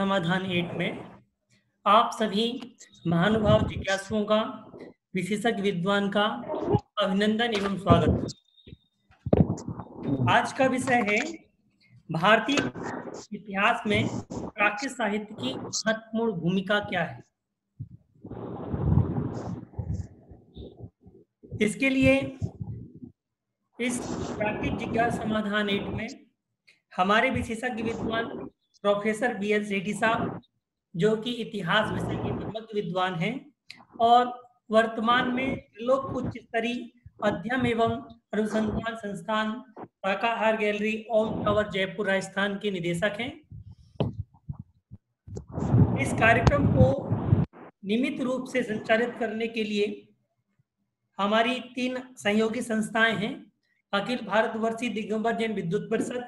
समाधान 8 में आप सभी महानुभाव जिज्ञासुओं का, विशेषज्ञ विद्वान का अभिनंदन एवं स्वागत। आज का विषय है भारतीय इतिहास में प्राकृत साहित्य की महत्वपूर्ण भूमिका क्या है। इसके लिए इस प्राकृत जिज्ञासा समाधान 8 में हमारे विशेषज्ञ विद्वान प्रोफेसर BL सेठी साहब, जो कि इतिहास विषय के समग्र विद्वान हैं और वर्तमान में त्रिलोक उच्च स्तरीय अध्ययन एवं अनुसंधान संस्थान शाकाहार गैलरी ओम टावर जयपुर राजस्थान के निदेशक हैं। इस कार्यक्रम को नियमित रूप से संचालित करने के लिए हमारी 3 सहयोगी संस्थाएं हैं। अखिल भारतवर्षीय दिगंबर जैन विद्युत परिषद,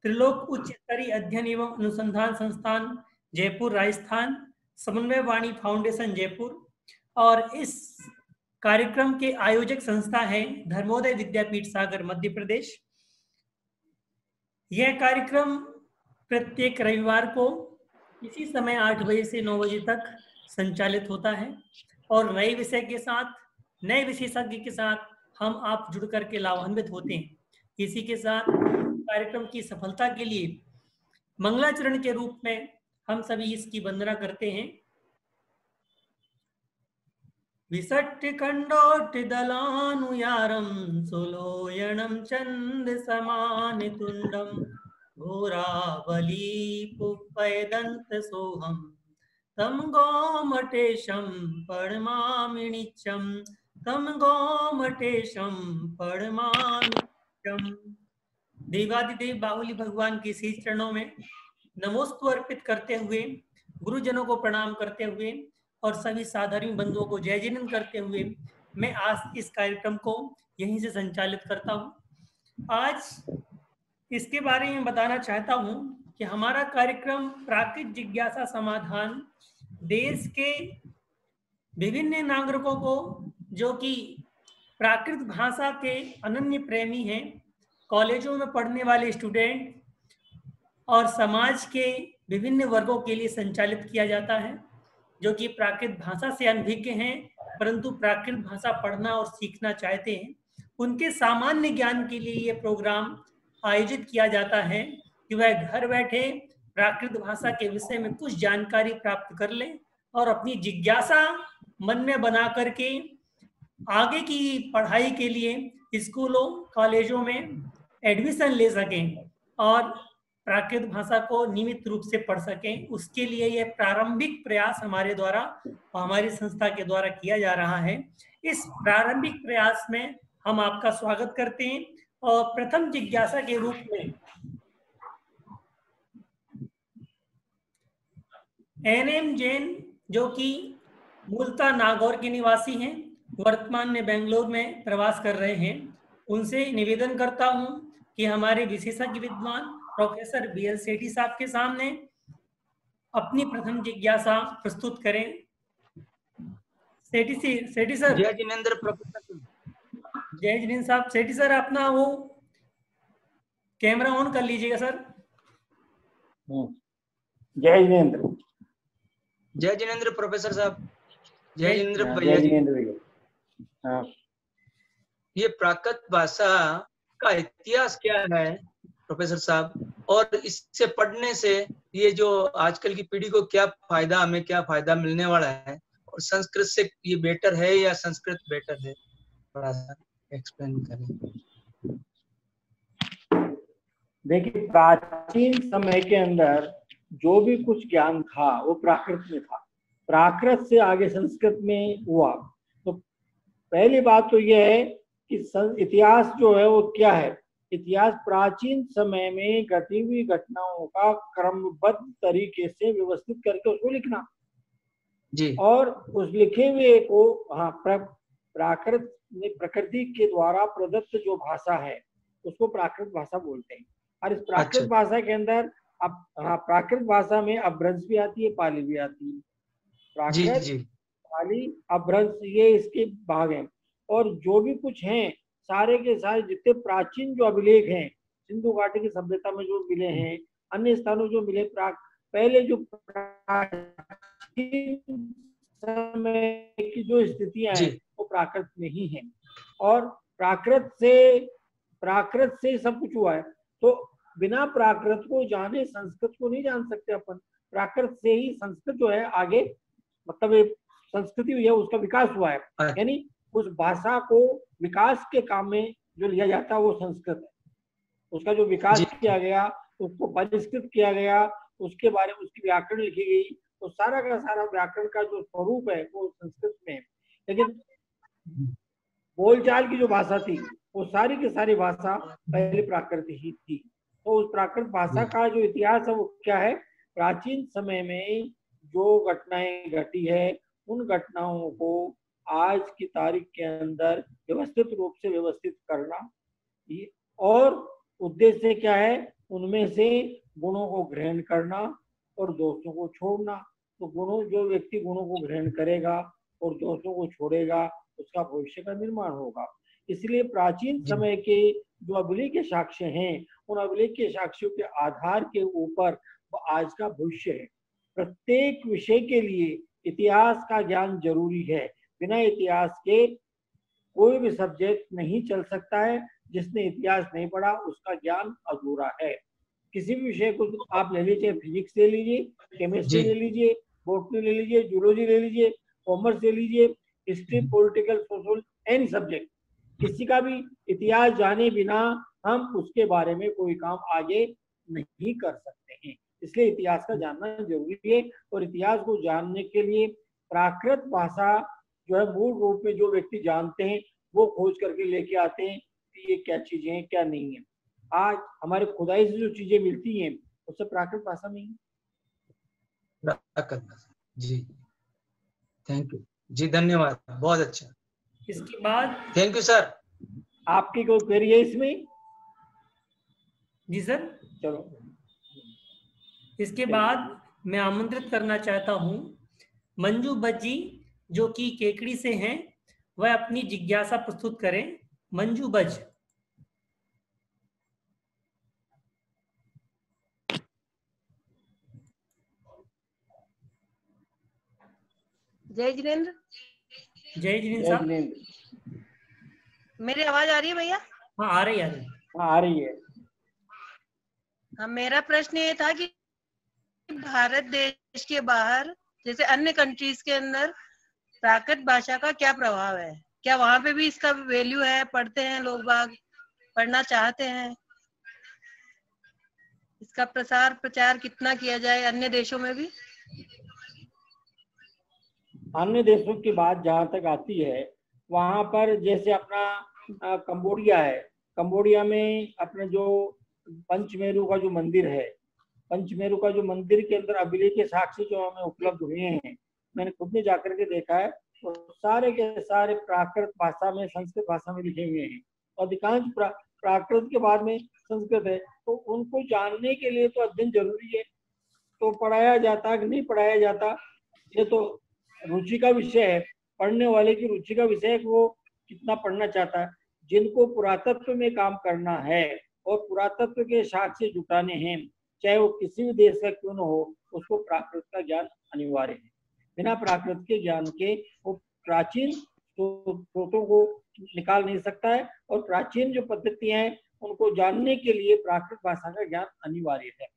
त्रिलोक उच्च स्तरीय अध्ययन एवं अनुसंधान संस्थान जयपुर राजस्थान, समन्वय वाणी फाउंडेशन जयपुर और इस कार्यक्रम के आयोजक संस्था है धर्मोदय विद्यापीठ सागर मध्य प्रदेश। यह कार्यक्रम प्रत्येक रविवार को इसी समय 8 बजे से 9 बजे तक संचालित होता है और नए विषय के साथ, नए विशेषज्ञ के साथ हम आप जुड़ करके लाभान्वित होते हैं। इसी के साथ कार्यक्रम की सफलता के लिए मंगलाचरण के रूप में हम सभी इसकी वंदना करते हैं। विसट्ट खंडोट दलानुयारम सुलोयनम चंद समान तुंडम घोरावली पुप्पयदंत सोहम तम गोमटेशम परमा परमामिणिचम। देवादिदेव बाहुली भगवान के शीश चरणों में नमोस्तु अर्पित करते हुए, गुरुजनों को प्रणाम करते हुए और सभी साधारण बंधुओं को जय जिनेंद्र करते हुए मैं आज इस कार्यक्रम को यहीं से संचालित करता हूं। आज इसके बारे में बताना चाहता हूं कि हमारा कार्यक्रम प्राकृत जिज्ञासा समाधान देश के विभिन्न नागरिकों को, जो कि प्राकृत भाषा के अनन्य प्रेमी हैं, कॉलेजों में पढ़ने वाले स्टूडेंट और समाज के विभिन्न वर्गों के लिए संचालित किया जाता है, जो कि प्राकृत भाषा से अनभिज्ञ हैं परंतु प्राकृत भाषा पढ़ना और सीखना चाहते हैं। उनके सामान्य ज्ञान के लिए ये प्रोग्राम आयोजित किया जाता है कि वह घर बैठे प्राकृत भाषा के विषय में कुछ जानकारी प्राप्त कर लें और अपनी जिज्ञासा मन में बना करके आगे की पढ़ाई के लिए स्कूलों कॉलेजों में एडमिशन ले सकें और प्राकृत भाषा को नियमित रूप से पढ़ सकें। उसके लिए यह प्रारंभिक प्रयास हमारे द्वारा, हमारी संस्था के द्वारा किया जा रहा है। इस प्रारंभिक प्रयास में हम आपका स्वागत करते हैं और प्रथम जिज्ञासा के रूप में NM जैन, जो कि मूलतः नागौर के निवासी हैं, वर्तमान में बेंगलोर में प्रवास कर रहे हैं, उनसे निवेदन करता हूं कि हमारे विशेषज्ञ विद्वान प्रोफेसर BL सेठी साहब के सामने अपनी प्रथम जिज्ञासा प्रस्तुत करें। सेठी सर। जय जिनेंद्र प्रोफेसर। जय जिनेंद्र साहब। सेठी सर, अपना वो कैमरा ऑन कर लीजिएगा सर। जय जिनेंद्र। जय जिनेंद्र प्रोफेसर साहब। जय जिनेंद्र भैया। जय जिनेंद्र भैया। ये प्राकृत भाषा का इतिहास क्या है प्रोफेसर साहब, और इससे पढ़ने से ये जो आजकल की पीढ़ी को क्या फायदा, हमें क्या फायदा मिलने वाला है, और संस्कृत से ये बेटर है या संस्कृत बेटर है, थोड़ा सा एक्सप्लेन करें। देखिए, प्राचीन समय के अंदर जो भी कुछ ज्ञान था वो प्राकृत में था, प्राकृत से आगे संस्कृत में हुआ। तो पहली बात तो यह है कि इतिहास जो है वो क्या है। इतिहास प्राचीन समय में घटी हुई घटनाओं का क्रमबद्ध तरीके से व्यवस्थित करके उसको लिखना जी, और उस लिखे हुए को प्राकृत में प्रकृति के द्वारा प्रदत्त जो भाषा है उसको प्राकृत भाषा बोलते हैं। और इस प्राकृत भाषा के अंदर अब प्राकृत भाषा में अपभ्रंश भी आती है, पाली भी आती है। प्राकृत, पाली, अपभ्रंश, ये इसके भाग हैं। और जो भी कुछ हैं सारे के सारे जितने प्राचीन जो अभिलेख हैं, सिंधु घाटी की सभ्यता में जो मिले हैं, अन्य स्थानों जो मिले, पहले जो समय की जो स्थितियां हैं वो प्राकृत में ही हैं, और प्राकृत से सब कुछ हुआ है। तो बिना प्राकृत को जाने संस्कृत को नहीं जान सकते अपन। प्राकृत से ही संस्कृत जो है आगे, मतलब ये संस्कृति हुई है, उसका विकास हुआ है। यानी उस भाषा को विकास के काम में जो लिया जाता है वो संस्कृत है। उसका जो विकास किया गया, उसको परिष्कृत किया गया, उसके बारे में उसकी व्याकरण लिखी गई, तो सारा का सारा व्याकरण का जो स्वरूप है वो संस्कृत में है। लेकिन बोलचाल की जो भाषा थी वो सारी की सारी भाषा पहले प्राकृत ही थी। तो उस प्राकृत भाषा का जो इतिहास है वो क्या है? प्राचीन समय में जो घटनाएं घटी है उन घटनाओं को आज की तारीख के अंदर व्यवस्थित रूप से व्यवस्थित करना, और उद्देश्य क्या है? उनमें से गुणों को ग्रहण करना और दोषों को छोड़ना। तो जो व्यक्ति गुणों को ग्रहण करेगा और दोषों को छोड़ेगा उसका भविष्य का निर्माण होगा। इसलिए प्राचीन समय के जो अभिलेख साक्ष्य हैं, उन अभिलेख के साक्ष्यों के आधार के ऊपर आज का भविष्य है। प्रत्येक विषय के लिए इतिहास का ज्ञान जरूरी है। बिना इतिहास के कोई भी सब्जेक्ट नहीं चल सकता है। जिसने इतिहास नहीं पढ़ा उसका ज्ञान अधूरा है। किसी भी विषय को आप ले लीजिए, फिजिक्स ले लीजिए, केमिस्ट्री ले लीजिए, बॉटनी ले लीजिए, जूलॉजी ले लीजिए, कॉमर्स ले लीजिए, history, political, social, any subject, किसी का भी इतिहास जाने बिना हम उसके बारे में कोई काम आगे नहीं कर सकते हैं। इसलिए इतिहास का जानना जरूरी है। और इतिहास को जानने के लिए प्राकृत भाषा जो है मूल रूप में जो व्यक्ति जानते हैं वो खोज करके लेके आते हैं कि ये क्या चीजें हैं क्या नहीं है। आज हमारे खुदाई से जो चीजें मिलती हैं उससे प्राकृत भाषा में ही। जी थैंक यू जी, धन्यवाद, बहुत अच्छा। इसके बाद थैंक यू सर। आपकी कोई क्वेरी है इसमें? जी सर। चलो, इसके बाद मैं आमंत्रित करना चाहता हूं मंजू भट्ट जी, जो कि केकड़ी से हैं, वह अपनी जिज्ञासा प्रस्तुत करें। मंजू भट्ट। जय जिनेन्द्र। जय जिनेन्द्र साहब। मेरी आवाज आ रही है भैया? हाँ आ रही है। हाँ आ रही है। हाँ, मेरा प्रश्न ये था कि भारत देश के बाहर जैसे अन्य कंट्रीज के अंदर प्राकृत भाषा का क्या प्रभाव है? क्या वहां पे भी इसका वैल्यू है? पढ़ते हैं लोग बाग, पढ़ना चाहते हैं? इसका प्रसार प्रचार कितना किया जाए अन्य देशों में भी? अन्य देशों की बात जहाँ तक आती है, वहां पर जैसे अपना कंबोडिया है, कंबोडिया में अपने जो पंचमेरु का जो मंदिर है, पंचमेरु का जो मंदिर के अंदर अभिलेख के साक्ष्य जो हमें उपलब्ध हुए हैं, मैंने खुद ने जाकर के देखा है, तो सारे के सारे प्राकृत भाषा में, संस्कृत भाषा में लिखे हुए हैं। अधिकांश प्राकृत के बाद में संस्कृत है। तो उनको जानने के लिए तो अध्ययन जरूरी है। तो पढ़ाया जाता है कि नहीं पढ़ाया जाता, ये तो रुचि का विषय है। पढ़ने वाले की रुचि का विषय है कि वो कितना पढ़ना चाहता है। जिनको पुरातत्व में काम करना है और पुरातत्व के साक्ष्य जुटाने हैं, चाहे वो किसी भी देश का क्यों न हो, उसको प्राकृत का ज्ञान अनिवार्य है। बिना प्राकृत के ज्ञान के वो प्राचीन स्रोतों को निकाल नहीं सकता है। और प्राचीन जो पद्धतियां हैं उनको जानने के लिए प्राकृत भाषा का ज्ञान अनिवार्य है।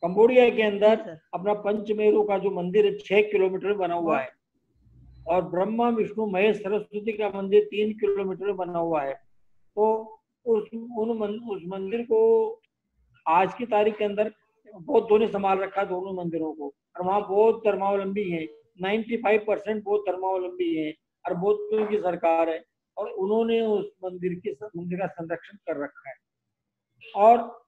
कंबोडिया के अंदर अपना पंचमेरु का जो मंदिर 6 किलोमीटर बना हुआ है, और ब्रह्मा विष्णु महेश सरस्वती का मंदिर 3 किलोमीटर बना हुआ है। तो उस मंदिर को आज की तारीख के अंदर बौद्धों ने संभाल रखा, दोनों मंदिरों को। और वहाँ बौद्ध धर्मावलंबी है, 95% बौद्ध धर्मावलंबी है, और बौद्धों की सरकार है, और उन्होंने उस मंदिर का संरक्षण कर रखा है। और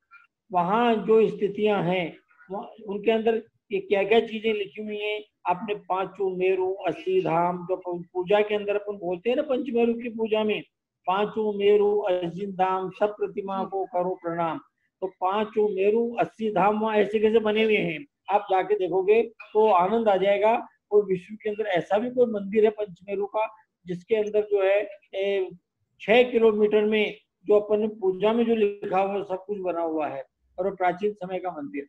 वहाँ जो स्थितियां हैं उनके अंदर ये क्या क्या चीजें लिखी हुई हैं, आपने 5 मेरु 80 धाम, जो पूजा के अंदर अपन बोलते हैं ना, पंचमेरु की पूजा में 5 मेरु 80 धाम, सब प्रतिमा को करो प्रणाम। तो 5 मेरु 80 धाम वहाँ ऐसे कैसे बने हुए हैं, आप जाके देखोगे तो आनंद आ जाएगा। और विश्व के अंदर ऐसा भी कोई मंदिर है पंचमेरु का जिसके अंदर जो है 6 किलोमीटर में जो अपन पूजा में जो लिखा हुआ सब कुछ बना हुआ है, और प्राचीन समय का मंदिर।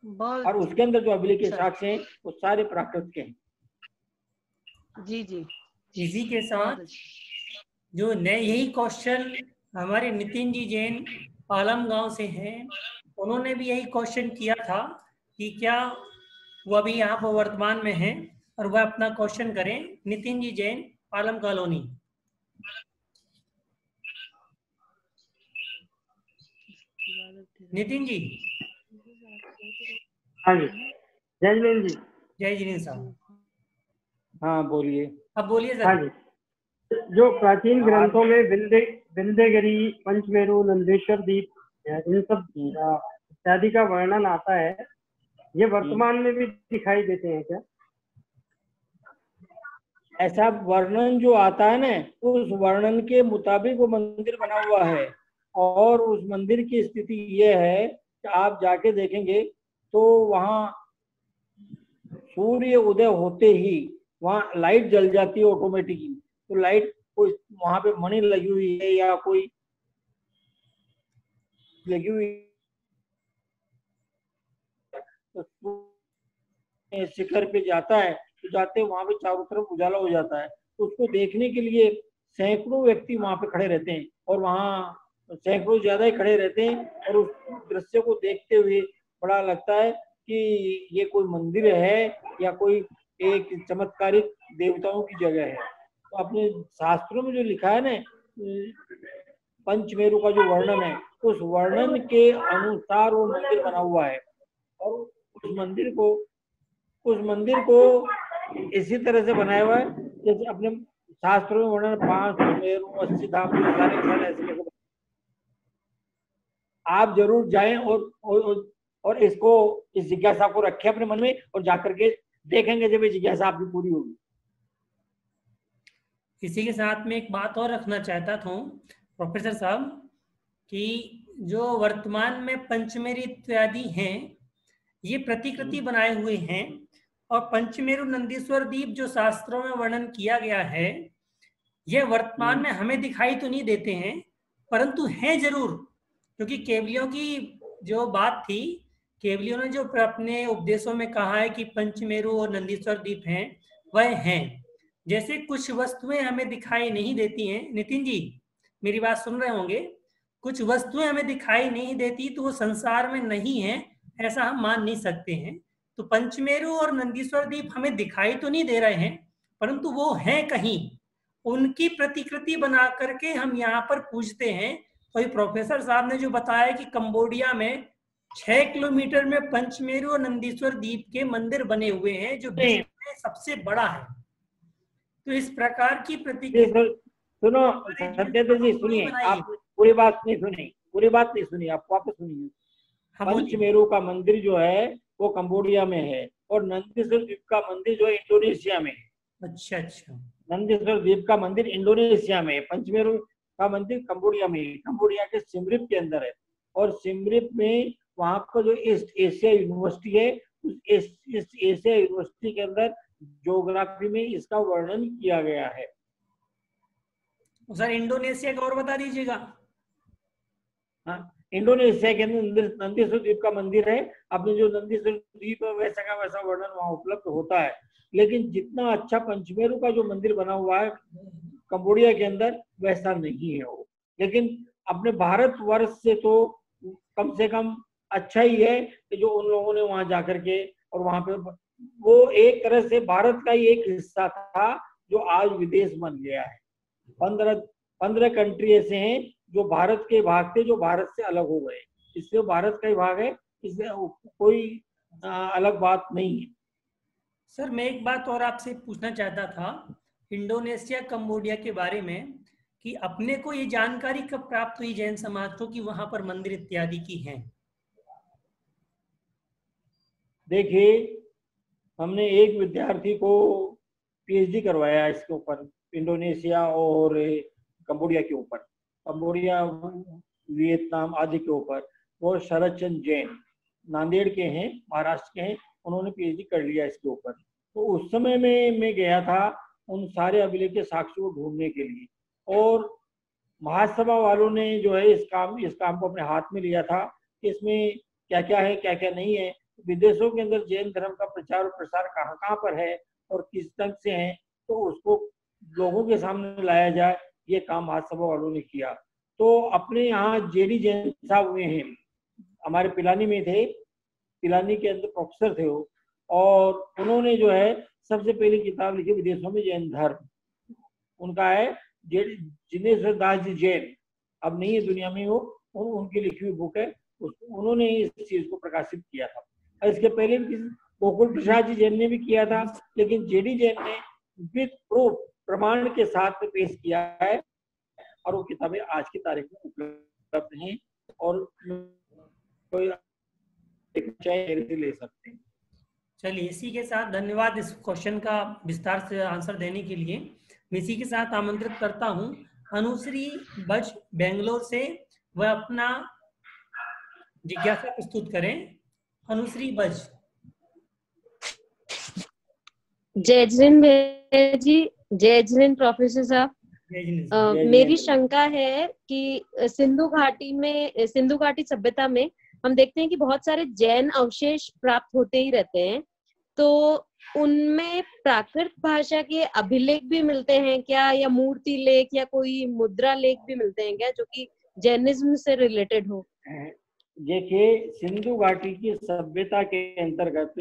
बहुत और उसके अंदर जो अभिलेख के अच्छा। साक्ष्य हैं वो सारे प्राकृत के हैं। जी जी, इसी के साथ बहुत अच्छा। जो नए यही क्वेश्चन हमारे नितिन जी जैन आलम गांव से हैं, उन्होंने भी यही क्वेश्चन किया था कि क्या वो अभी यहाँ पर वर्तमान में हैं और वह अपना क्वेश्चन करें। नितिन जी जैन, आलम कॉलोनी। नितिन जी। हाँ जी, जय जिनेन्द्र जी। जय जिनेन्द्र साहब। हाँ बोलिए। अब बोलिए हाँ सर। जी, जो प्राचीन ग्रंथों में विंध्यगिरी, पंचमेरु, नंदेश्वर द्वीप, इन सब इत्यादि का वर्णन आता है, ये वर्तमान में भी दिखाई देते हैं क्या? ऐसा वर्णन जो आता है ना, उस वर्णन के मुताबिक वो मंदिर बना हुआ है। और उस मंदिर की स्थिति ये है कि आप जाके देखेंगे तो वहाँ सूर्य उदय होते ही वहाँ लाइट जल जाती है ऑटोमेटिकली। तो लाइट कोई वहाँ पे मणि लगी हुई है या कोई लगी हुई, तो शिखर पे जाता है तो जाते वहां पे चारों तरफ उजाला हो जाता है। तो उसको देखने के लिए सैकड़ों व्यक्ति वहां पे खड़े रहते हैं और वहां सैकड़ों ज्यादा ही खड़े रहते हैं। और उस दृश्य को देखते हुए बड़ा लगता है कि ये कोई मंदिर है या कोई एक चमत्कारिक देवताओं की जगह है। तो अपने शास्त्रों में जो लिखा है ना, पंचमेरु का जो वर्णन है, उस वर्णन के अनुसार वो मंदिर बना हुआ है। और उस मंदिर को इसी तरह से बनाया हुआ है जैसे अपने शास्त्रों में वर्णन 5 मेरु 80 धाम सारे ऐसे लेकर। आप जरूर जाएं और इसको इस जिज्ञासा को रखें अपने मन में और जाकर के देखेंगे जब ये जिज्ञासा आपकी पूरी होगी। इसी के साथ में एक बात और रखना चाहता था प्रोफेसर साहब कि जो वर्तमान में पंचमेरु इत्यादि हैं, ये प्रतिकृति बनाए हुए हैं। और पंचमेरु नंदीश्वर द्वीप जो शास्त्रों में वर्णन किया गया है, यह वर्तमान में हमें दिखाई तो नहीं देते हैं, परंतु हैं जरूर। क्योंकि केवलियों की जो बात थी, केवलियों ने जो अपने उपदेशों में कहा है कि पंचमेरु और नंदीश्वर द्वीप हैं, वह हैं। जैसे कुछ वस्तुएं हमें दिखाई नहीं देती हैं, नितिन जी मेरी बात सुन रहे होंगे, कुछ वस्तुएं हमें दिखाई नहीं देती तो वो संसार में नहीं है, ऐसा हम मान नहीं सकते हैं। तो पंचमेरु और नंदीश्वर द्वीप हमें दिखाई तो नहीं दे रहे हैं, परंतु वो हैं कहीं, उनकी प्रतिकृति बना करके हम यहाँ पर पूजते हैं। तो प्रोफेसर साहब ने जो बताया कि कंबोडिया में 6 किलोमीटर में पंचमेरु और नंदीश्वर द्वीप के मंदिर बने हुए हैं, जो विश्व में सबसे बड़ा है। तो इस प्रकार की प्रतिकृति सुनो सत्येंद्र जी, सुनिए, आप पूरी बात नहीं सुनी, आप वापस सुनिए। पंचमेरु का मंदिर जो है वो कंबोडिया में है और नंदीश्वर द्वीप का मंदिर जो है इंडोनेशिया में है। अच्छा अच्छा, नंदीश्वर द्वीप का मंदिर इंडोनेशिया में है, पंचमेरु का मंदिर कंबोडिया में है, कंबोडिया के सिम रिप के अंदर है। और सिम रिप में वहां का जो ईस्ट एशिया यूनिवर्सिटी है, उस ईस्ट एशिया यूनिवर्सिटी के अंदर ज्योग्राफी में इसका वर्णन किया गया है। सर इंडोनेशिया का और बता दीजिएगा। हाँ, इंडोनेशिया के अंदर नंदीश्वर द्वीप का मंदिर है। अपने जो नंदीश्वर द्वीप है वैसा का वैसा वर्णन वहां उपलब्ध होता है, लेकिन जितना अच्छा पंचमेरु का जो मंदिर बना हुआ है कंबोडिया के अंदर, वैसा नहीं है वो। लेकिन अपने भारतवर्ष से तो कम से कम अच्छा ही है कि जो उन लोगों ने वहां जाकर के, और वहां पे वो एक तरह से भारत का ही एक हिस्सा था जो आज विदेश बन गया है। 15 कंट्री ऐसे हैं जो भारत के भाग थे, जो भारत से अलग हो गए। इससे भारत का ही भाग है, इससे कोई अलग बात नहीं है। सर मैं एक बात और आपसे पूछना चाहता था इंडोनेशिया कंबोडिया के बारे में, कि अपने को ये जानकारी कब प्राप्त हुई जैन समाज को कि वहां पर मंदिर इत्यादि की हैं? देखिए, हमने एक विद्यार्थी को पीएचडी करवाया इसके ऊपर, इंडोनेशिया और कंबोडिया के ऊपर, कंबोडिया वियतनाम आदि के ऊपर। वो शरद चंद्र जैन नांदेड़ के हैं, महाराष्ट्र के हैं, उन्होंने पीएचडी कर लिया इसके ऊपर। तो उस समय में मैं गया था उन सारे अभिलेख के साक्ष्यों को ढूंढने के लिए, और महासभा वालों ने जो है इस काम को अपने हाथ में लिया था कि इसमें क्या क्या है क्या क्या नहीं है। विदेशों के अंदर जैन धर्म का प्रचार और प्रसार कहाँ कहाँ पर है और किस ढंग से है, तो उसको लोगों के सामने लाया जाए, ये काम महासभा वालों ने किया। तो अपने यहाँ जेडी जैन साहब हुए हैं, हमारे पिलानी में थे, पिलानी के अंदर प्रोफेसर थे वो, और उन्होंने जो है सबसे पहली किताब लिखी विदेशों में जैन धर्म, उनका है जिनेश्वर दास जी जैन, अब नहीं है दुनिया में वो, उनकी लिखी हुई बुक है, उन्होंने इस चीज को प्रकाशित किया था। और इसके पहले भी गोकुल प्रसाद जी जैन ने भी किया था, लेकिन जेडी जैन ने विद प्रूफ प्रमाण के साथ में पेश किया है, और वो किताबें आज की तारीख में उपलब्ध हैं और कोई ले सकते हैं। चलिए, इसी के साथ धन्यवाद इस क्वेश्चन का विस्तार से आंसर देने के लिए। मैं इसी के साथ आमंत्रित करता हूं अनुश्री बज बेंगलोर से, वह अपना जिज्ञासा प्रस्तुत करें। अनुश्री बज। जय जिन जी, जय जिन प्रोफेसर साहब। मेरी शंका है कि सिंधु घाटी सभ्यता में हम देखते हैं कि बहुत सारे जैन अवशेष प्राप्त होते ही रहते हैं, तो उनमें प्राकृत भाषा के अभिलेख भी मिलते हैं क्या, या मूर्ति लेख या कोई मुद्रा लेख भी मिलते हैं क्या जो कि जैनिज्म से रिलेटेड हो? देखिए, सिंधु घाटी की सभ्यता के अंतर्गत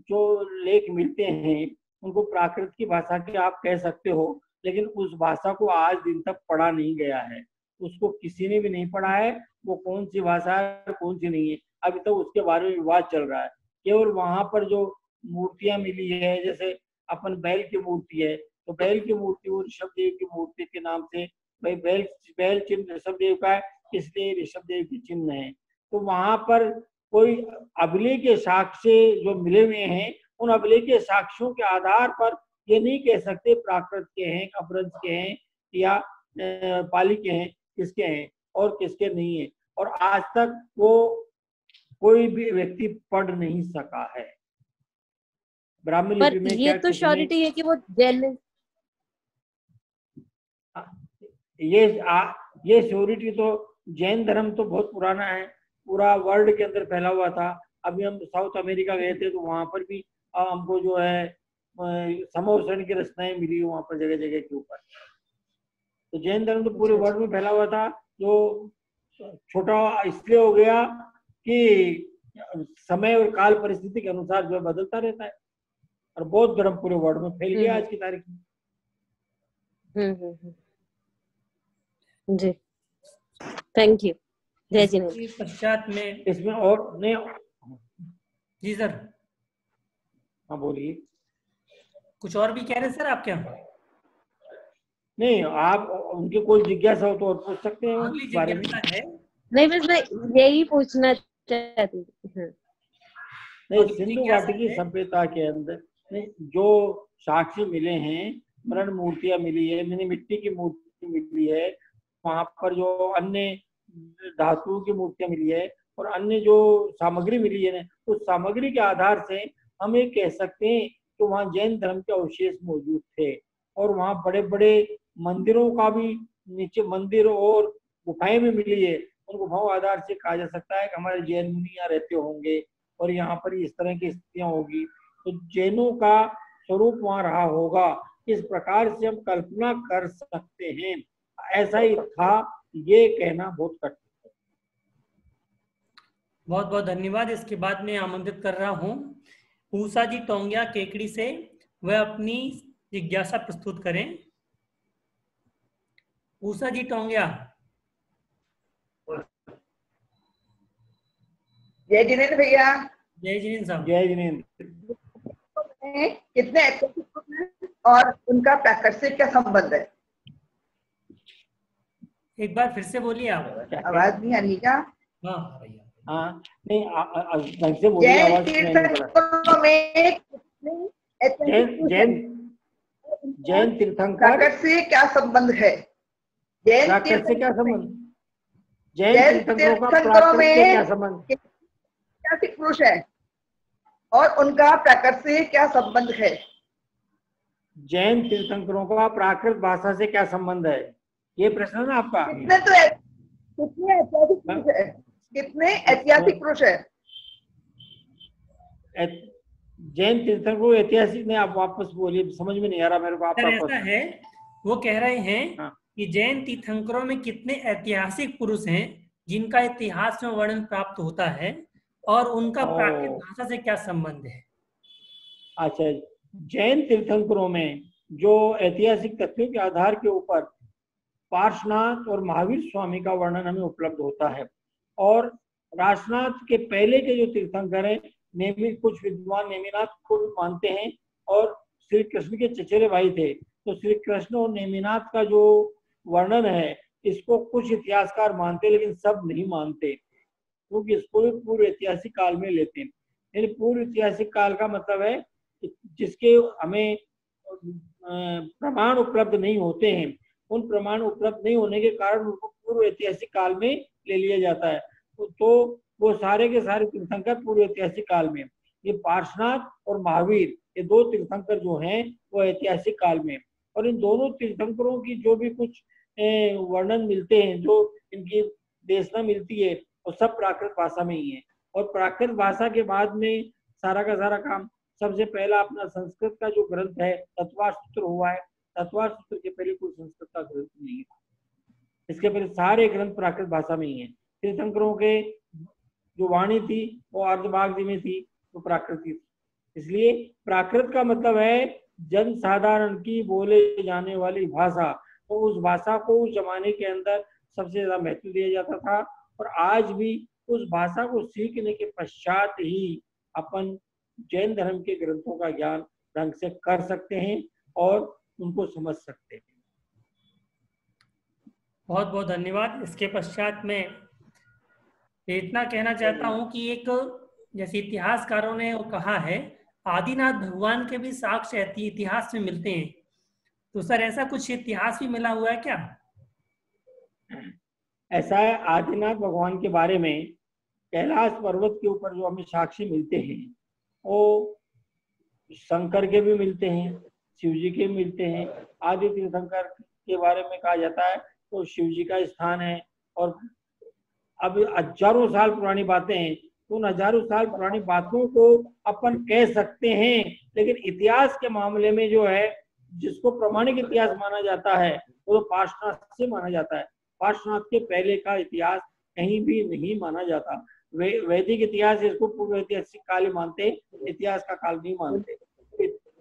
जो लेख मिलते हैं उनको प्राकृत की भाषा के आप कह सकते हो, लेकिन उस भाषा को आज दिन तक पढ़ा नहीं गया है, उसको किसी ने भी नहीं पढ़ा है, वो कौन सी भाषा है कौन सी नहीं है, अभी तक उसके बारे में विवाद चल रहा है। केवल वहां पर जो मूर्तियां मिली है, जैसे अपन बैल की मूर्ति है, तो बैल की मूर्ति वो ऋषभ देव की मूर्ति के नाम से, भाई बैल चिन्ह ऋषभ देव का है, इसलिए ऋषभ देव के चिन्ह है। तो वहां पर कोई अभिलेख के साक्ष्य जो मिले हुए हैं, उन अभिलेख के साक्ष्यों के आधार पर ये नहीं कह सकते प्राकृत के हैं, अपभ्रंश के हैं या पाली के हैं, किसके हैं और किसके नहीं है, और आज तक वो कोई भी व्यक्ति पढ़ नहीं सका है। ब्राह्मी लिपि में ये तो श्योरिटी है कि वो जैन, ये श्योरिटी तो जैन धर्म तो बहुत पुराना है, पूरा वर्ल्ड के अंदर फैला हुआ था। अभी हम साउथ अमेरिका गए थे तो वहां पर भी हमको जो है समोसन की रचनाएं मिली वहां पर जगह जगह के ऊपर। तो जैन धर्म तो पूरे वर्ल्ड में फैला हुआ था, जो छोटा इसलिए हो गया कि समय और काल परिस्थिति के अनुसार जो बदलता रहता है, और बौद्ध धर्म पूरे वर्ल्ड में फैल गया आज की तारीख में। जी, थैंक यू। जय जी। पश्चात में इसमें और नहीं, जी सर। हाँ बोलिए। कुछ और भी कह रहे हैं सर आप क्या? नहीं, आप उनकी कोई जिज्ञासा हो तो और पूछ सकते हैं। अगली जिज्ञासा है, नहीं बस मैं यही पूछना चाहती थी। नहीं, सिंधु घाटी की सभ्यता के अंदर जो साक्ष्य मिले हैं, मरण मूर्तियां मिली है, मिट्टी की मूर्ति मिली है, वहां पर जो अन्य धातु की मूर्तियां मिली है और अन्य जो सामग्री मिली है, उस सामग्री के आधार से हम ये कह सकते हैं कि वहाँ जैन धर्म के अवशेष मौजूद थे। और वहाँ बड़े बड़े मंदिरों का भी, नीचे मंदिर और गुफाएं भी मिली है, उन गुफाओं आधार से कहा जा सकता है कि हमारे जैन मुनि यहाँ रहते होंगे और यहाँ पर इस तरह की स्थितियां होगी, तो जैनों का स्वरूप वहाँ रहा होगा, इस प्रकार से हम कल्पना कर सकते हैं। ऐसा ही था, ये कहना बहुत कठिन है। बहुत बहुत धन्यवाद। इसके बाद मैं आमंत्रित कर रहा हूँ ऊषा जी टोंगिया केकड़ी से, वह अपनी जिज्ञासा प्रस्तुत करें। ऊषा जी टोंगिया। जय जिनेन्द्र भैया। जय जिनेन्द्र साहब। जय जिनेन्द्र। कितने और उनका प्राकृत से क्या संबंध है? एक बार फिर से बोलिए आप। आवाज नहीं आ रही क्या? हाँ भैया। हाँ नहीं, ढंग से बोलिए, आवाज जैन तीर्थंकर प्राकृत से क्या संबंध है? प्राकृत से क्या संबंध? जैन तीर्थंकरों का प्राकृत से क्या संबंध? ऐतिहासिक पुरुष है और उनका प्राकृत से क्या संबंध है? जैन तीर्थंकरों का प्राकृत भाषा से क्या संबंध है, ये प्रश्न है ना आपका? कितने ऐतिहासिक पुरुष है? कितने ऐतिहासिक पुरुष है? जैन तीर्थंकर को ऐतिहासिक ने, आप वापस बोलिए, समझ में नहीं आ रहा मेरे को। आप ऐसा है, वो कह रहे हैं हाँ। कि जैन तीर्थंकरों में कितने ऐतिहासिक पुरुष हैं जिनका इतिहास में वर्णन प्राप्त होता है और उनका प्राकृत भाषा से क्या संबंध है? अच्छा, जैन तीर्थंकरों में जो ऐतिहासिक तथ्यों के आधार के ऊपर पार्श्वनाथ और महावीर स्वामी का वर्णन हमें उपलब्ध होता है। और राष्ट्रनाथ के पहले के जो तीर्थंकर हैं, कुछ विद्वान नेमिनाथ को भी मानते हैं और श्री कृष्ण के चचेरे भाई थे। तो श्री कृष्ण और नेमिनाथ का जो वर्णन है, इसको कुछ इतिहासकार मानते, लेकिन सब नहीं मानते, क्योंकि इसको भी पूर्व ऐतिहासिक काल में लेते हैं। यानी पूर्व ऐतिहासिक काल का मतलब है जिसके हमें प्रमाण उपलब्ध नहीं होते हैं। उन प्रमाण उपलब्ध नहीं होने के कारण उनको पूर्व ऐतिहासिक काल में ले लिया जाता है। तो वो सारे के सारे तीर्थंकर पूर्व ऐतिहासिक काल में, ये पार्श्वनाथ और महावीर, ये दो तीर्थंकर जो हैं वो ऐतिहासिक काल में। और इन दोनों तीर्थंकरों की जो भी कुछ वर्णन मिलते हैं, जो इनकी देशना मिलती है, वो सब प्राकृत भाषा में ही है। और प्राकृत भाषा के बाद में सारा का सारा काम, सबसे पहला अपना संस्कृत का जो ग्रंथ है तत्वार सूत्र हुआ है। तत्वार सूत्र के पहले कोई संस्कृत का ग्रंथ नहीं है, इसके पहले सारे ग्रंथ प्राकृत भाषा में ही है। तीर्थंकरों के जो वाणी थी वो अर्धवाग्दी में थी, तो प्राकृत थी। इसलिए प्राकृत का मतलब है जन साधारण की बोले जाने वाली भाषा। तो उस भाषा को उस जमाने के अंदर सबसे ज्यादा महत्व दिया जाता था। और आज भी उस भाषा को सीखने के पश्चात ही अपन जैन धर्म के ग्रंथों का ज्ञान ढंग से कर सकते हैं और उनको समझ सकते हैं। बहुत बहुत धन्यवाद। इसके पश्चात मैं इतना कहना चाहता हूं कि एक, जैसे इतिहासकारों ने वो कहा है, आदिनाथ भगवान के भी साक्ष्य इतिहास में मिलते हैं। तो सर ऐसा कुछ इतिहास भी मिला हुआ है क्या? ऐसा है, आदिनाथ भगवान के बारे में कैलाश पर्वत के ऊपर जो हमें साक्ष्य मिलते हैं, वो शंकर के भी मिलते हैं, शिव जी के भी मिलते हैं। आदि तीर्थंकर के बारे में कहा जाता है तो शिव जी का स्थान है। और अब हजारों साल पुरानी बातें हैं, तो उन हजारों साल पुरानी बातों को अपन कह सकते हैं, लेकिन इतिहास के मामले में जो है, जिसको प्रमाणिक इतिहास माना जाता है, वो तो पार्श्वनाथ से माना जाता है। पार्श्वनाथ के पहले का इतिहास कहीं भी नहीं माना जाता। वैदिक इतिहास इसको पूर्व ऐतिहासिक काल मानते, इतिहास का काल नहीं मानते।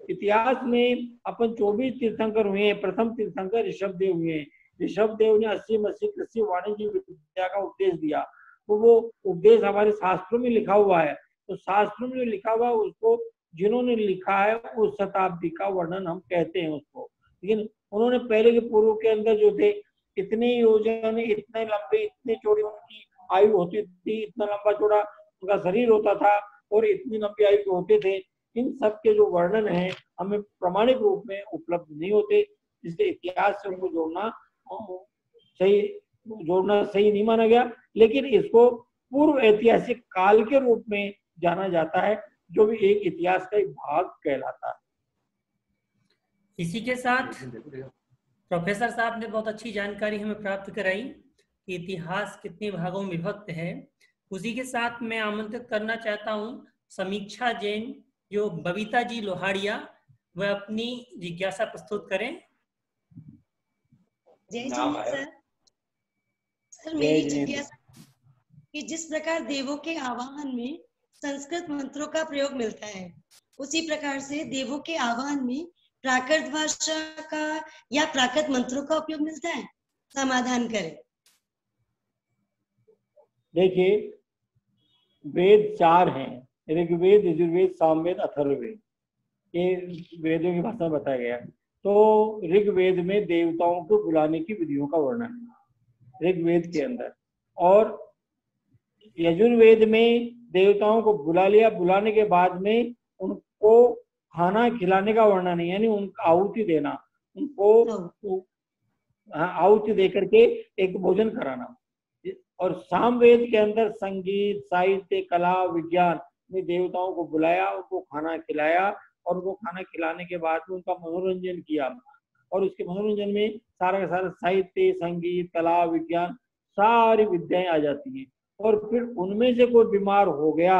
इतिहास में अपन 24 तीर्थंकर हुए हैं। प्रथम तीर्थंकर ऋषभदेव हुए हैं। ऋषभदेव ने 80 कृषि वाणिज्य विद्या का उपदेश दिया। तो वो उपदेश हमारे शास्त्रों में लिखा हुआ है। तो शास्त्रों में लिखा हुआ उसको जिन्होंने लिखा है उस शताब्दी का वर्णन हम कहते हैं उसको। लेकिन उन्होंने पहले के पूर्व के अंदर जो थे, इतने योजन, इतने लंबे, इतने चौड़ी उनकी आयु होती थी, इतना लंबा चौड़ा उनका शरीर होता था और इतनी लंबी आयु के होते थे। इन सब के जो वर्णन है हमें प्रमाणिक रूप में उपलब्ध नहीं होते, इसलिए इतिहास से उनको जोड़ना सही नहीं माना गया। लेकिन इसको पूर्व ऐतिहासिक काल के रूप में जाना जाता है, जो भी एक इतिहास का एक भाग कहलाता है। इसी के साथ प्रोफेसर साहब ने बहुत अच्छी जानकारी हमें प्राप्त कराई कि इतिहास कितने भागों में विभक्त है। उसी के साथ मैं आमंत्रित करना चाहता हूं समीक्षा जैन, जो बबीता जी लोहाड़िया, वह अपनी जिज्ञासा प्रस्तुत करें। जय सर। सर मेरी जिज्ञासा कि जिस प्रकार देवों के आवाहन में संस्कृत मंत्रों का प्रयोग मिलता है, उसी प्रकार से देवों के आवाहन में प्राकृत भाषा का या प्राकृत मंत्रों का उपयोग मिलता है? समाधान करें। देखिए, वेद 4 हैं, ऋग्वेद, यजुर्वेद, सामवेद, अथर्ववेद, ये वेदों की भाषा में बताया गया। तो ऋग्वेद में देवताओं को बुलाने की विधियों का वर्णन है ऋग्वेद के अंदर, और यजुर्वेद में देवताओं को बुला लिया, बुलाने के बाद में उनको खाना खिलाने का वर्णन है, यानी उनका आहुति देना, उनको आहुति दे करके एक भोजन कराना। और सामवेद के अंदर संगीत, साहित्य, कला, विज्ञान में देवताओं को बुलाया, उनको खाना खिलाया, और उनको खाना खिलाने के बाद में उनका मनोरंजन किया। और उसके मनोरंजन में सारा का सारा साहित्य, संगीत, कला, विज्ञान, सारी विद्याएं आ जाती हैं। और फिर उनमें से कोई बीमार हो गया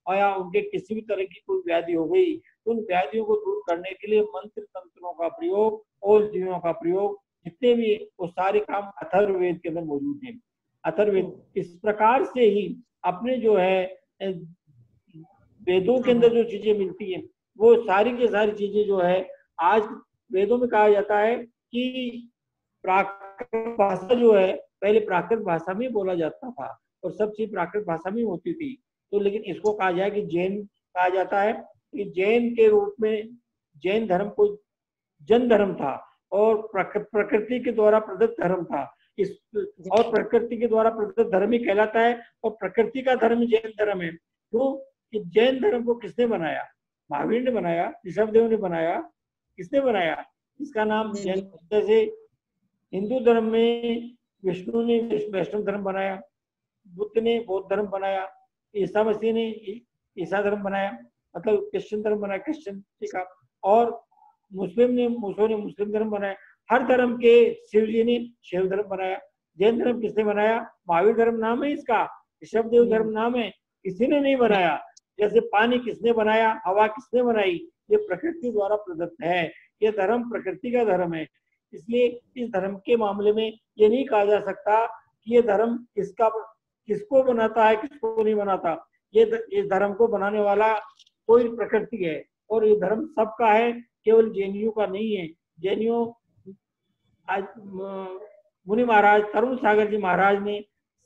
और या उनके किसी भी तरह की कोई व्याधि हो गई तो उन व्याधियों को दूर करने के लिए मंत्र तंत्रों का प्रयोग, औषधियों का प्रयोग, जितने भी वो सारे काम अथर्ववेद के अंदर मौजूद हैं। अथर्ववेद इस प्रकार से ही अपने जो है वेदों के अंदर जो चीजें मिलती हैं वो सारी की सारी चीजें जो है आज वेदों में कहा जाता है कि प्राकृत भाषा जो है पहले प्राकृत भाषा में बोला जाता था और सब चीज प्राकृत भाषा में होती थी। तो लेकिन इसको कहा जाए कि जैन कहा जाता है कि जैन के रूप में जैन धर्म को जन धर्म था और प्रकृति के द्वारा प्रदत्त धर्म था। इस और प्रकृति के द्वारा प्रदत्त धर्म ही कहलाता है और प्रकृति का धर्म जैन धर्म है। तो कि जैन धर्म को किसने बनाया? महावीर ने बनाया, ऋषभदेव ने बनाया। किसने बनाया? इसका नाम जैन। जैसे हिंदू धर्म में विष्णु ने वैष्णव धर्म बनाया, बुद्ध ने बौद्ध धर्म बनाया, ईसा मसीह ने ईसा धर्म बनाया, मतलब क्रिश्चियन धर्म बनाया, क्रिश्चियन का, और मुस्लिम ने मुस्लिम धर्म बनाया। हर धर्म के शिव जी ने शिव धर्म बनाया। जैन धर्म किसने बनाया? महावीर धर्म नाम है इसका, ऋषभदेव धर्म नाम है, किसी ने नहीं बनाया। जैसे पानी किसने बनाया, हवा किसने बनाई? ये प्रकृति द्वारा प्रदत्त है। ये धर्म प्रकृति का धर्म है। इसलिए इस धर्म के मामले में ये नहीं कहा जा सकता कि ये धर्म किसको बनाता है, किसको नहीं बनाता। ये इस धर्म को बनाने वाला कोई प्रकृति है और ये धर्म सबका है, केवल जैनियों का नहीं है। जैनियों आज मुनि महाराज तरुण सागर जी महाराज ने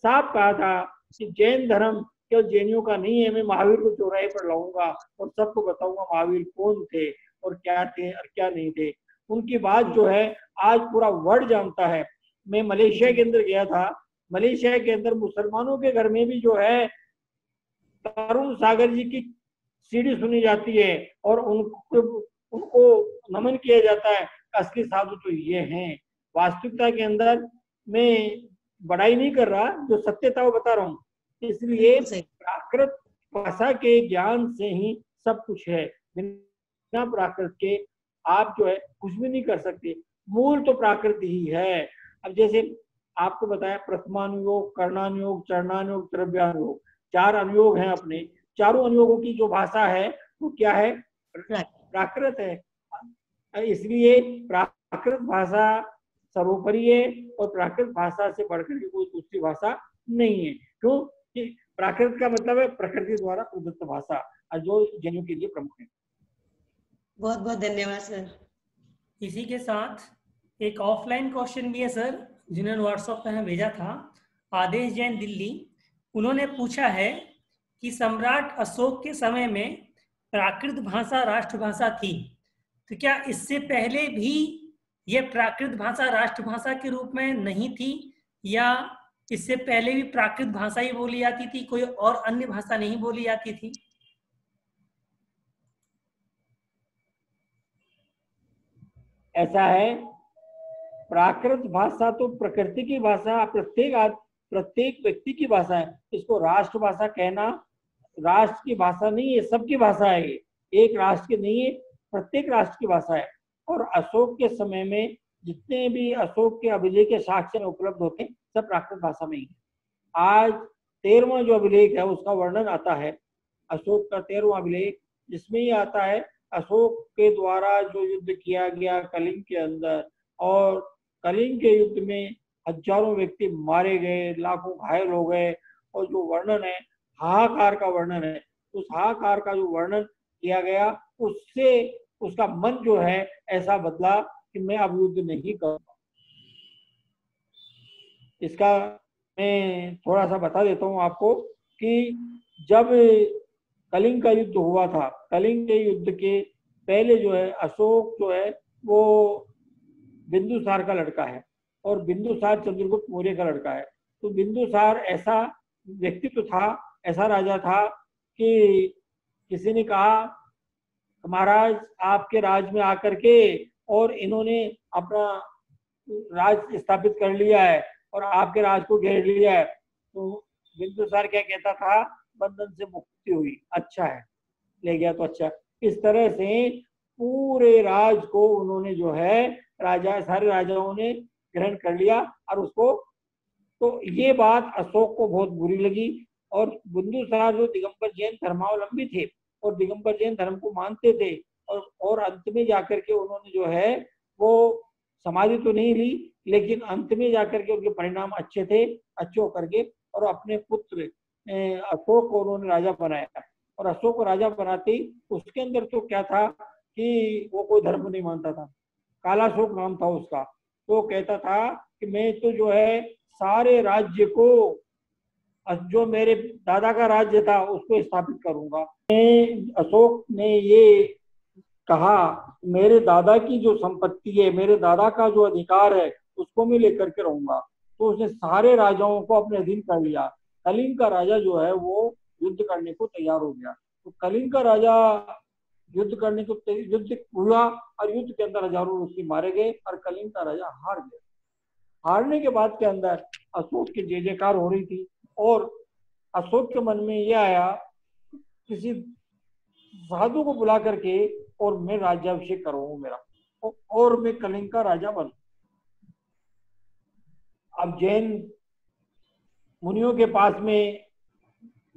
साफ कहा था कि जैन धर्म केवल जैनियों का नहीं है। मैं महावीर को चौराहे पर लाऊंगा और सबको बताऊंगा महावीर कौन थे और क्या थे और क्या नहीं थे। उनकी बात जो है आज पूरा वर्ल्ड जानता है। मैं मलेशिया के अंदर गया था, मलेशिया के अंदर मुसलमानों के घर में भी जो है तरुण सागर जी की सीढ़ी सुनी जाती है और उनको नमन किया जाता है। असली साधु तो ये हैं। वास्तविकता के अंदर मैं बड़ाई नहीं कर रहा, जो सत्यता वो बता रहा हूँ। इसलिए प्राकृत भाषा के ज्ञान से ही सब कुछ है। बिना प्राकृत के आप जो है कुछ भी नहीं कर सकते। मूल तो प्राकृत ही है। अब जैसे आपको बताया प्रथमानुयोग, कर्णानुयोग, चरणानुयोग, द्रव्यानुयोग, 4 अनुयोग हैं अपने। चारों अनुयोगों की जो भाषा है वो क्या है? प्राकृत है। इसलिए प्राकृत भाषा सर्वोपरि है और प्राकृत भाषा से बढ़कर के कोई दूसरी भाषा नहीं है। क्यों? कि प्राकृत का मतलब है प्रकृति द्वारा प्रदत्त भाषा, जो जैनियों के लिए प्रमुख है। बहुत बहुत धन्यवाद सर। इसी के साथ एक ऑफलाइन क्वेश्चन भी है सर, जिन्होंने व्हाट्सएप पे हमें भेजा था। आदेश जैन दिल्ली, उन्होंने पूछा है कि सम्राट अशोक के समय में प्राकृत भाषा राष्ट्रभाषा थी, तो क्या इससे पहले भी यह प्राकृत भाषा राष्ट्रभाषा के रूप में नहीं थी, या इससे पहले भी प्राकृत भाषा ही बोली जाती थी, कोई और अन्य भाषा नहीं बोली जाती थी? ऐसा है, प्राकृत भाषा तो प्रकृति की भाषा, प्रत्येक व्यक्ति की भाषा है। इसको राष्ट्रभाषा कहना राष्ट्र की भाषा नहीं है, सबकी भाषा है। ये एक राष्ट्र की नहीं है, प्रत्येक राष्ट्र की भाषा है। और अशोक के समय में जितने भी अशोक के अभिलेख के साक्ष्य उपलब्ध होते हैं सब प्राकृत भाषा में ही है। आज 13वां जो अभिलेख है उसका वर्णन आता है, अशोक का 13वां अभिलेख, जिसमें ये आता है अशोक के द्वारा जो युद्ध किया गया कलिंग के अंदर, और कलिंग के युद्ध में हजारों व्यक्ति मारे गए, लाखों घायल हो गए, और जो वर्णन है हाहाकार का वर्णन है। उस हाहाकार का जो वर्णन किया गया उससे उसका मन जो है ऐसा बदला कि मैं अब युद्ध नहीं करूंगा। इसका मैं थोड़ा सा बता देता हूँ आपको कि जब कलिंग का युद्ध हुआ था, कलिंग के युद्ध के पहले जो है अशोक जो है वो बिंदुसार का लड़का है और बिंदुसार चंद्रगुप्त मौर्य का लड़का है। तो बिंदुसार ऐसा व्यक्तित्व था, ऐसा राजा था कि किसी ने कहा महाराज आपके राज में आकर के और इन्होंने अपना राज स्थापित कर लिया है और आपके राज को घेर लिया है। तो बिंदुसार क्या कहता था? बंधन से मुक्ति हुई, अच्छा है, ले गया तो अच्छा। इस तरह से पूरे राज को उन्होंने जो है सारे राजाओं ने ग्रहण कर लिया और उसको, तो ये बात अशोक को बहुत बुरी लगी और बिंदुसार जो दिगंबर जैन धर्मावलंबी थे और दिगंबर जैन धर्म को मानते थे, और अंत में जाकर के उन्होंने जो है वो समाधि तो नहीं ली, लेकिन अंत में जाकर के उनके परिणाम अच्छे थे, अच्छे होकर के, और अपने पुत्र अशोक को उन्होंने राजा बनाया। और अशोक को राजा बनाते ही उसके अंदर तो क्या था कि वो कोई धर्म नहीं मानता था, कालाशोक नाम था उसका। तो कहता था कि मैं तो जो है सारे राज्य को, जो मेरे दादा का राज्य था उसको स्थापित करूंगा। अशोक ने ये कहा मेरे दादा की जो संपत्ति है, मेरे दादा का जो अधिकार है उसको मैं लेकर के रहूंगा। तो उसने सारे राजाओं को अपने अधीन कर लिया। कलिंग का राजा जो है वो युद्ध करने को तैयार हो गया। तो कलिंग का राजा युद्ध करने को युद्ध हुआ और युद्ध के अंदर हजारों व्यक्ति मारे गए और कलिंग का राजा हार गया। हारने के बाद के अंदर अशोक की जय जयकार हो रही थी और अशोक के मन में यह आया किसी साधु को बुला करके और मैं राज्याभिषेक करूँ मेरा, और मैं कलिंग का राजा बनूं। अब जैन मुनियों के पास में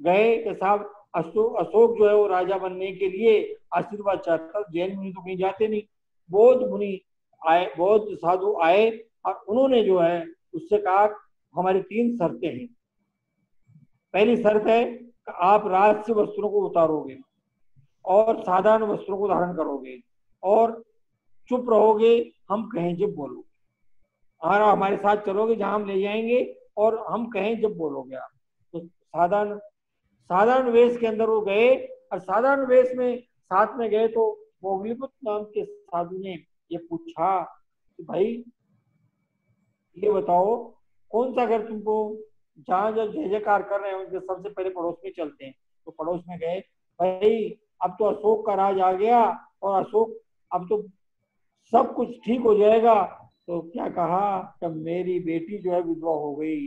गए कि साहब अशोक जो है वो राजा बनने के लिए आशीर्वाद चाहता। जैन मुनि तो कहीं जाते नहीं, बौद्ध मुनि आए, बौद्ध साधु आए और उन्होंने जो है उससे कहा हमारी 3 शर्तें हैं। पहली शर्त है कि आप राजसी वस्त्रों को उतारोगे और साधारण वस्त्रों को धारण करोगे और चुप रहोगे, हम कहें जब बोलोगे, और हमारे साथ चलोगे जहां हम ले जाएंगे और हम कहें जब बोलोगे आप। तो साधारण वेश के अंदर वो गए और साधारण वेश में साथ में गए तो मोगलीपुत्र नाम के साधु ने ये पूछा कि भाई ये बताओ कौन सा घर तुमको, जहाँ जब जय जयकार कर रहे हैं उनके सबसे पहले पड़ोस में चलते हैं। तो पड़ोस में गए, भाई अब तो अशोक का राज आ गया और अशोक अब तो सब कुछ ठीक हो जाएगा। तो क्या कहा कि मेरी बेटी जो है विधवा हो गई,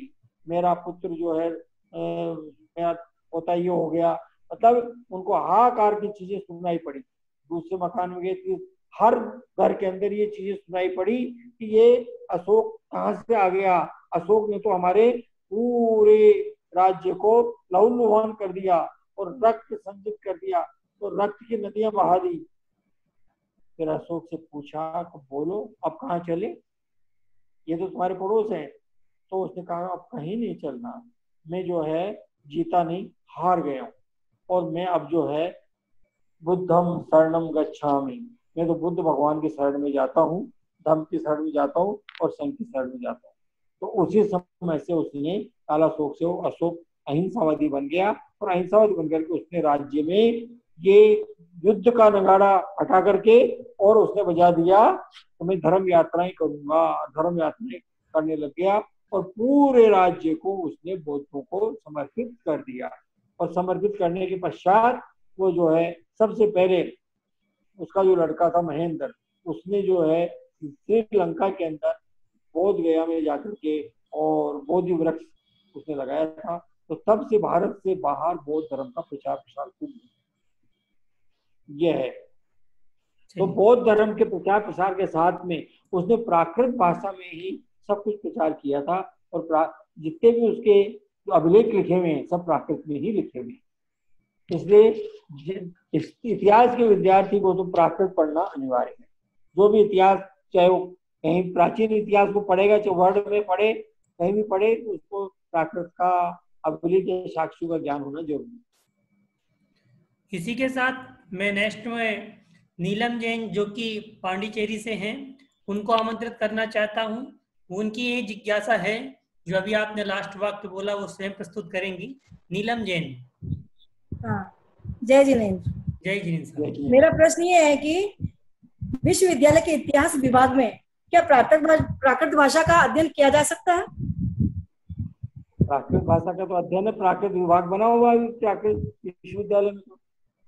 मेरा पुत्र जो है मेरा पोता ये हो गया। मतलब उनको हाहाकार की चीजें सुनाई पड़ी। दूसरे मकान में गए कि हर घर के अंदर ये चीजें सुनाई पड़ी कि ये अशोक कहाँ से आ गया, अशोक ने तो हमारे पूरे राज्य को लहूलुहान कर दिया और रक्त संचित कर दिया, तो रक्त की नदियां बहा दी। फिर अशोक से पूछा तो बोलो अब कहाँ चले, ये तो तुम्हारे पड़ोस है। तो उसने कहा अब कहीं नहीं चलना, मैं जो है जीता नहीं हार गया हूँ और मैं अब जो है बुद्धम शरणम गच्छामि, मैं तो बुद्ध भगवान की शरण में जाता हूँ, धम्म की शरण में जाता हूँ और संघ की शरण में जाता हूँ। तो उसी समय से उसने कालाशोक से अशोक अहिंसावादी बन गया और अहिंसावादी बनकर के उसने राज्य में ये युद्ध का नगाड़ा हटा करके और उसने बजा दिया तो मैं धर्म यात्राएं करूंगा, धर्म यात्राएं करने लग गया और पूरे राज्य को उसने बौद्धों को समर्पित कर दिया। और समर्पित करने के पश्चात वो जो है सबसे पहले उसका जो लड़का था महेंद्र, उसने जो है श्रीलंका के अंदर बोध गया में जाकर के और बोधि वृक्ष उसने लगाया था। तो तब से भारत से बाहर बौद्ध धर्म का प्रचार प्रसार खूब यह है। तो बौद्ध धर्म के प्रचार प्रसार के साथ में उसने प्राकृत भाषा में ही सब कुछ प्रचार किया था और जितने भी उसके जो अभिलेख लिखे हुए हैं सब प्राकृत में ही लिखे हुए हैं। इसलिए इतिहास के विद्यार्थी को तो प्राकृत पढ़ना अनिवार्य है। जो भी इतिहास, चाहे वो कहीं प्राचीन इतिहास को पढ़ेगा, चाहे वर्ड में पढ़े, कहीं भी पढ़े, तो उसको प्राकृत का अभिलेख या साक्ष्यों का ज्ञान होना जरूरी है। इसी के साथ मैं नेक्स्ट में नीलम जैन जो कि पांडिचेरी से हैं उनको आमंत्रित करना चाहता हूं। उनकी ये जिज्ञासा है जो अभी आपने लास्ट वाक्य बोला वो स्वयं प्रस्तुत करेंगी। नीलम जैन। हाँ, जय जिनेन्द्र। जय जिनेन्द्र। मेरा प्रश्न ये है कि विश्वविद्यालय के इतिहास विभाग में क्या प्राकृत भाषा का अध्ययन किया जा सकता है? प्राकृत भाषा का तो अध्ययन प्राकृत विभाग बना हुआ है प्राकृत विश्वविद्यालय में।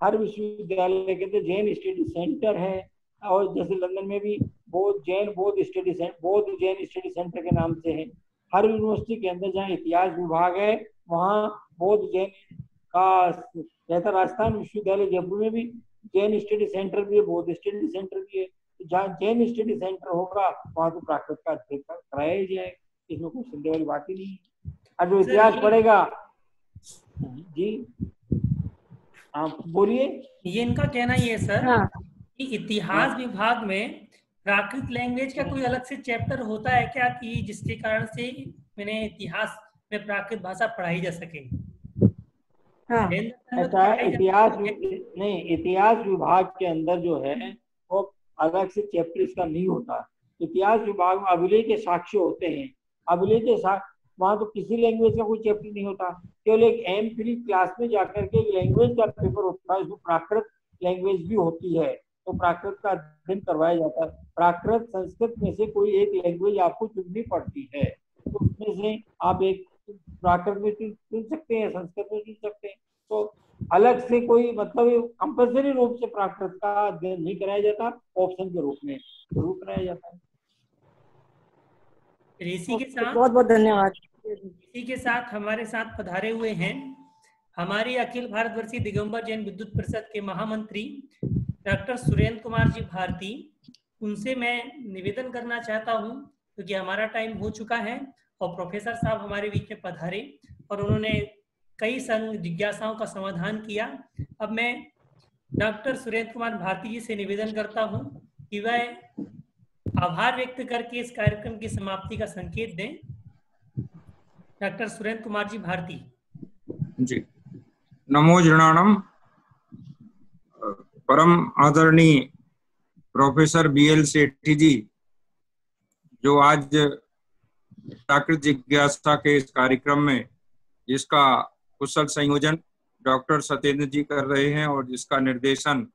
हर विश्वविद्यालय के तो जैन स्टडी सेंटर है और जैसे लंदन में भी बौद्ध जैन स्टडी सेंटर के नाम से है। हर यूनिवर्सिटी के अंदर जहाँ इतिहास विभाग है वहाँ बौद्ध जैन का जैसा राजस्थान विश्वविद्यालय जयपुर में भी जैन स्टडी सेंटर भी है, बौद्ध स्टडी सेंटर भी है। जहाँ जैन स्टडी सेंटर होगा वहाँ तो प्राकृत का अध्ययन कराया ही जाएगा, इसमें कोई संदेह वाली बात ही नहीं है। और जो इतिहास पढ़ेगा जी आप बोलिए। ये इनका कहना ये है सर हाँ। कि इतिहास विभाग में प्राकृत लैंग्वेज का कोई अलग से चैप्टर होता है क्या, कि जिसके कारण से मैंने इतिहास में प्राकृत भाषा पढ़ाई जा सके? हाँ ऐसा है, इतिहास नहीं, इतिहास विभाग के अंदर जो है वो अलग से चैप्टर इसका नहीं होता। इतिहास विभाग में अभिलेख के साक्ष्य होते हैं, अभिलेख के साक्ष्य, वहाँ तो किसी लैंग्वेज का कोई चैप्टर नहीं होता, केवल एक M3 क्लास में जाकर के लैंग्वेज का पेपर होता है, उसमें प्राकृत लैंग्वेज भी होती है, तो प्राकृत का अध्ययन करवाया जाता है। प्राकृत संस्कृत में से कोई एक लैंग्वेज आपको चुननी पड़ती है, तो उसमें से आप एक प्राकृत में चुन सकते हैं, संस्कृत में चुन सकते हैं। तो अलग से कोई मतलब कंपल्सरी रूप से प्राकृत का अध्ययन नहीं कराया जाता, ऑप्शन के रूप में जरूर कराया जाता है। इसी के साथ बहुत बहुत धन्यवाद। इसी के साथ हमारे साथ पधारे हुए हैं हमारी अखिल भारतवर्षीय दिगंबर जैन विद्युत परिषद के महामंत्री डॉक्टर सुरेंद्र कुमार जी भारती। उनसे मैं निवेदन करना चाहता हूं, क्योंकि हमारा टाइम हो चुका है और प्रोफेसर साहब हमारे बीच में पधारे और उन्होंने कई जिज्ञासाओं का समाधान किया। अब मैं डॉक्टर सुरेंद्र कुमार भारती जी से निवेदन करता हूं कि वह आभार व्यक्त करके इस कार्यक्रम की समाप्ति का संकेत दें। डॉक्टर सुरेंद्र कुमार जी भारती जी। नमो जृणाणम। परम आदरणीय प्रोफेसर BL सेठी जी, जो आज प्राकृत जिज्ञासा के इस कार्यक्रम में जिसका कुशल संयोजन डॉक्टर सत्येंद्र जी कर रहे हैं और जिसका निर्देशन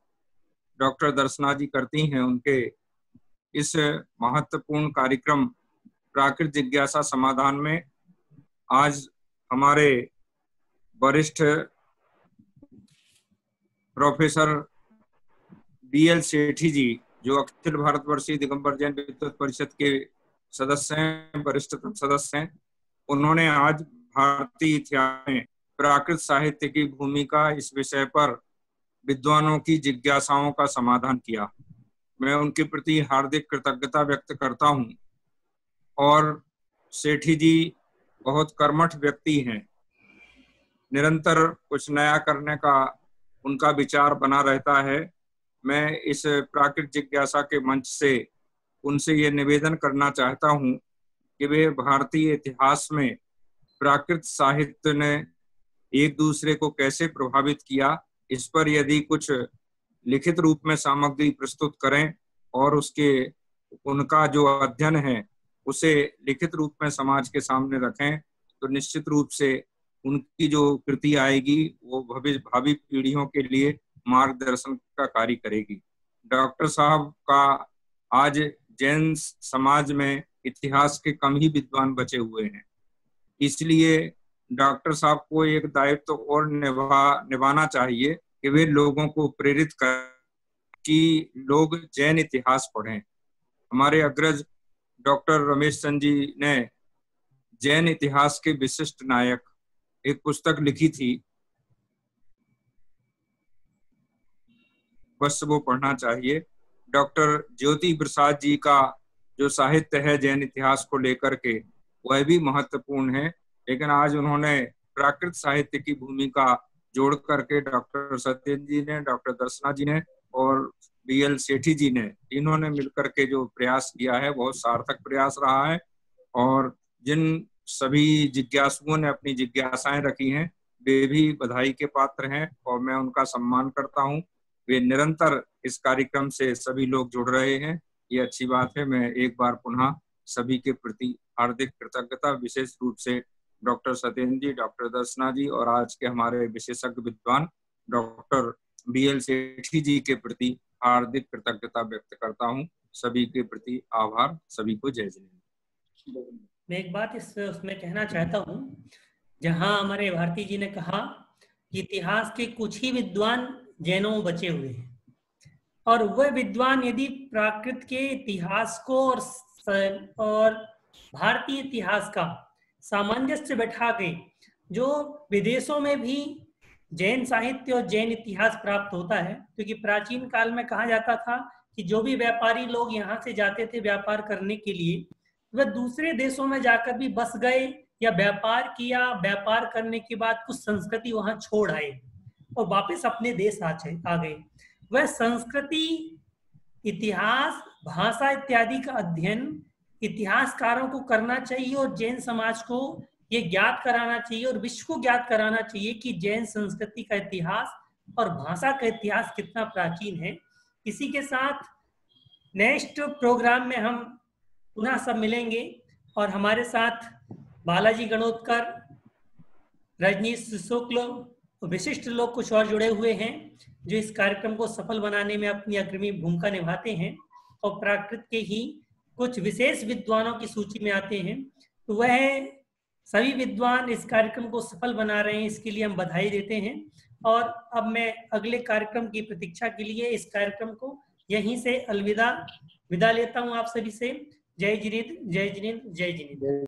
डॉक्टर दर्शना जी करती हैं, उनके इस महत्वपूर्ण कार्यक्रम प्राकृत जिज्ञासा समाधान में आज हमारे वरिष्ठ प्रोफेसर BL सेठी जी, जो अखिल भारतवर्षीय दिगंबर जैन विद्युत परिषद के सदस्य हैं, वरिष्ठ सदस्य हैं, उन्होंने आज भारतीय इतिहास में प्राकृत साहित्य की भूमिका इस विषय पर विद्वानों की जिज्ञासाओं का समाधान किया। मैं उनके प्रति हार्दिक कृतज्ञता व्यक्त करता हूं। और सेठी जी बहुत कर्मठ व्यक्ति हैं, निरंतर कुछ नया करने का उनका विचार बना रहता है। मैं इस प्राकृत जिज्ञासा के मंच से उनसे ये निवेदन करना चाहता हूं कि वे भारतीय इतिहास में प्राकृत साहित्य ने एक दूसरे को कैसे प्रभावित किया, इस पर यदि कुछ लिखित रूप में सामग्री प्रस्तुत करें और उनका जो अध्ययन है उसे लिखित रूप में समाज के सामने रखें, तो निश्चित रूप से उनकी जो कृति आएगी वो भावी पीढ़ियों के लिए मार्गदर्शन का कार्य करेगी। डॉक्टर साहब का आज जैन समाज में इतिहास के कम ही विद्वान बचे हुए हैं, इसलिए डॉक्टर साहब को एक दायित्व और निभाना चाहिए कि वे लोगों को प्रेरित कर कि लोग जैन इतिहास पढ़ें। हमारे अग्रज डॉक्टर रमेश चंद जी ने जैन इतिहास के विशिष्ट नायक एक पुस्तक लिखी थी, बस वो पढ़ना चाहिए। डॉक्टर ज्योति प्रसाद जी का जो साहित्य है जैन इतिहास को लेकर के, वह भी महत्वपूर्ण है, लेकिन आज उन्होंने प्राकृत साहित्य की भूमिका जोड़ करके डॉक्टर सत्येंद्र जी ने, डॉक्टर दर्शना जी ने और BL सेठी जी ने, इन्होंने मिलकर के जो प्रयास किया है बहुत सार्थक प्रयास रहा है। और जिन सभी जिज्ञासुओं ने अपनी जिज्ञासाएं रखी हैं वे भी बधाई के पात्र हैं और मैं उनका सम्मान करता हूं। वे निरंतर इस कार्यक्रम से सभी लोग जुड़ रहे हैं, ये अच्छी बात है। मैं एक बार पुनः सभी के प्रति हार्दिक कृतज्ञता, विशेष रूप से डॉक्टर सत्येंद्र जी, डॉक्टर दर्शना जी और आज के हमारे विशेषज्ञ विद्वान डॉक्टर BL सेठी जी के प्रति हार्दिक कृतज्ञता व्यक्त करता हूं। सभी के प्रति आभार। सभी को जय जय। मैं एक बात उसमें कहना चाहता हूं, जहां हमारे भारती जी ने कहा कि इतिहास के कुछ ही विद्वान जैनों में बचे हुए हैं, और वह विद्वान यदि प्राकृत के इतिहास को और भारतीय इतिहास का सामंजस्य बैठा के, जो विदेशों में भी जैन साहित्य और जैन इतिहास प्राप्त होता है, क्योंकि प्राचीन काल में कहा जाता था कि जो भी व्यापारी लोग यहाँ से जाते थे व्यापार करने के लिए, वह दूसरे देशों में जाकर भी बस गए या व्यापार किया, व्यापार करने के बाद कुछ संस्कृति वहां छोड़ आए और वापस अपने देश आ गए। वह संस्कृति, इतिहास, भाषा इत्यादि का अध्ययन इतिहासकारों को करना चाहिए और जैन समाज को ये ज्ञात कराना चाहिए और विश्व को ज्ञात कराना चाहिए कि जैन संस्कृति का इतिहास और भाषा का इतिहास कितना प्राचीन है। इसी के साथ नेक्स्ट प्रोग्राम में हम पुनः सब मिलेंगे और हमारे साथ बालाजी गणोत्कर, रजनीश शुक्ल, विशिष्ट लोग कुछ और जुड़े हुए हैं जो इस कार्यक्रम को सफल बनाने में अपनी अग्रणी भूमिका निभाते हैं और प्राकृत के ही कुछ विशेष विद्वानों की सूची में आते हैं। तो वह सभी विद्वान इस कार्यक्रम को सफल बना रहे हैं, इसके लिए हम बधाई देते हैं। और अब मैं अगले कार्यक्रम की प्रतीक्षा के लिए इस कार्यक्रम को यहीं से विदा लेता हूं आप सभी से। जय जिनेंद्र, जय जिनेंद्र, जय जिनेंद्र।